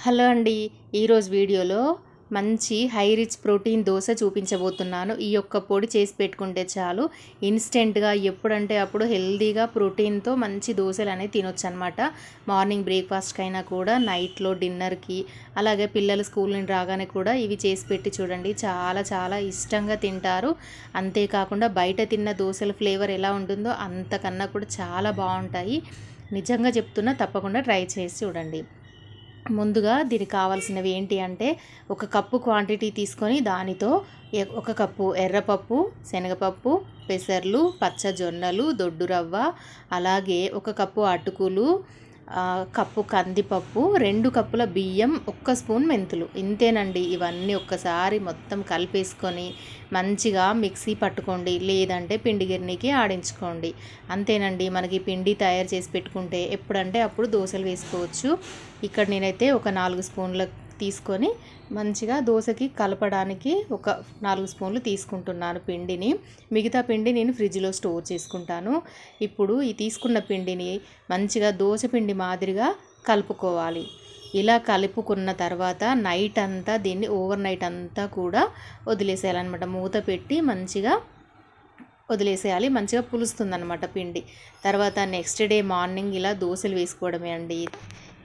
Hello అండి. ఈరోజు వీడియోలో మంచి హై రిచ్ ప్రోటీన్ దోశ చూపించబోతున్నాను. ఈ యొక్క పొడి చేసి పెట్టుకుంటే చాలు ఇన్స్టెంట్గా ఎప్పుడంటే అప్పుడు హెల్తీగా ప్రోటీన్తో మంచి దోశలు అనేవి తినొచ్చు అనమాట. మార్నింగ్ బ్రేక్ఫాస్ట్కైనా కూడా, నైట్లో డిన్నర్కి, అలాగే పిల్లలు స్కూల్ నుండి రాగానే కూడా ఇవి చేసి పెట్టి చూడండి. చాలా చాలా ఇష్టంగా తింటారు. అంతేకాకుండా బయట తిన్న దోశల ఫ్లేవర్ ఎలా ఉంటుందో అంతకన్నా కూడా చాలా బాగుంటాయి. నిజంగా చెప్తున్నా, తప్పకుండా ట్రై చేసి చూడండి. ముందుగా దీనికి కావాల్సినవి ఏంటి అంటే, ఒక కప్పు క్వాంటిటీ తీసుకొని దానితో ఒక కప్పు ఎర్రపప్పు, శనగపప్పు, పెసర్లు, పచ్చ జొన్నలు, దొడ్డు రవ్వ, అలాగే ఒక కప్పు అటుకులు, కప్పు కందిపప్పు, 2 కప్పుల బియ్యం, 1 స్పూన్ మెంతులు. ఇంతేనండి. ఇవన్నీ ఒక్కసారి మొత్తం కలిపేసుకొని మంచిగా మిక్సీ పట్టుకోండి, లేదంటే పిండి గిర్నీకి ఆడించుకోండి. అంతేనండి. మనకి పిండి తయారు చేసి పెట్టుకుంటే ఎప్పుడంటే అప్పుడు దోశలు వేసుకోవచ్చు. ఇక్కడ నేనైతే ఒక 4 స్పూన్ల తీసుకొని మంచిగా దోశకి కలపడానికి ఒక 4 స్పూన్లు తీసుకుంటున్నాను పిండిని. మిగతా పిండి నేను ఫ్రిడ్జ్లో స్టోర్ చేసుకుంటాను. ఇప్పుడు ఈ తీసుకున్న పిండిని మంచిగా దోశ పిండి మాదిరిగా కలుపుకోవాలి. ఇలా కలుపుకున్న తర్వాత నైట్ అంతా దీన్ని ఓవర్ నైట్ అంతా కూడా వదిలేసేయాలన్నమాట. మూత పెట్టి మంచిగా వదిలేసేయాలి. మంచిగా పులుస్తుందన్నమాట పిండి. తర్వాత నెక్స్ట్ డే మార్నింగ్ ఇలా దోశలు వేసుకోవడమే అండి.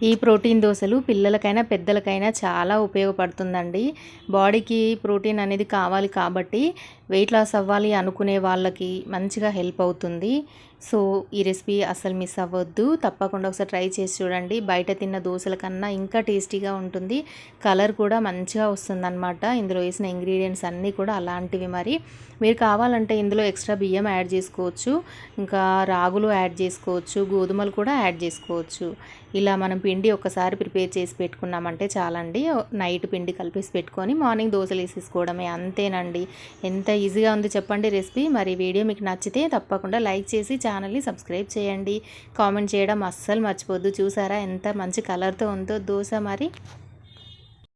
ఈ ప్రోటీన్ దోశలు పిల్లలకైనా పెద్దలకైనా చాలా ఉపయోగపడుతుందండి. బాడీకి ప్రోటీన్ అనేది కావాలి కాబట్టి వెయిట్ లాస్ అవ్వాలి అనుకునే వాళ్ళకి మంచిగా హెల్ప్ అవుతుంది. సో ఈ రెసిపీ అస్సలు మిస్ అవ్వద్దు. తప్పకుండా ఒకసారి ట్రై చేసి చూడండి. బయట తిన్న దోశల కన్నా ఇంకా టేస్టీగా ఉంటుంది. కలర్ కూడా మంచిగా వస్తుందన్నమాట. ఇందులో వేసిన ఇంగ్రీడియంట్స్ అన్నీ కూడా అలాంటివి. మరి మీరు కావాలంటే ఇందులో ఎక్స్ట్రా బియ్యం యాడ్ చేసుకోవచ్చు, ఇంకా రాగులు యాడ్ చేసుకోవచ్చు, గోధుమలు కూడా యాడ్ చేసుకోవచ్చు. ఇలా మనం పిండి ఒకసారి ప్రిపేర్ చేసి పెట్టుకున్నామంటే చాలండి. నైట్ పిండి కలిపేసి పెట్టుకొని మార్నింగ్ దోశలు వేసేసుకోవడమే. అంతేనండి. ఎంత ఈజీగా ఉంది చెప్పండి రెసిపీ. మరి వీడియో మీకు నచ్చితే తప్పకుండా లైక్ చేసి ఛానల్ని సబ్స్క్రైబ్ చేయండి. కామెంట్ చేయడం అస్సలు మర్చిపోద్దు. చూసారా ఎంత మంచి కలర్తో ఉందో దోశ. మరి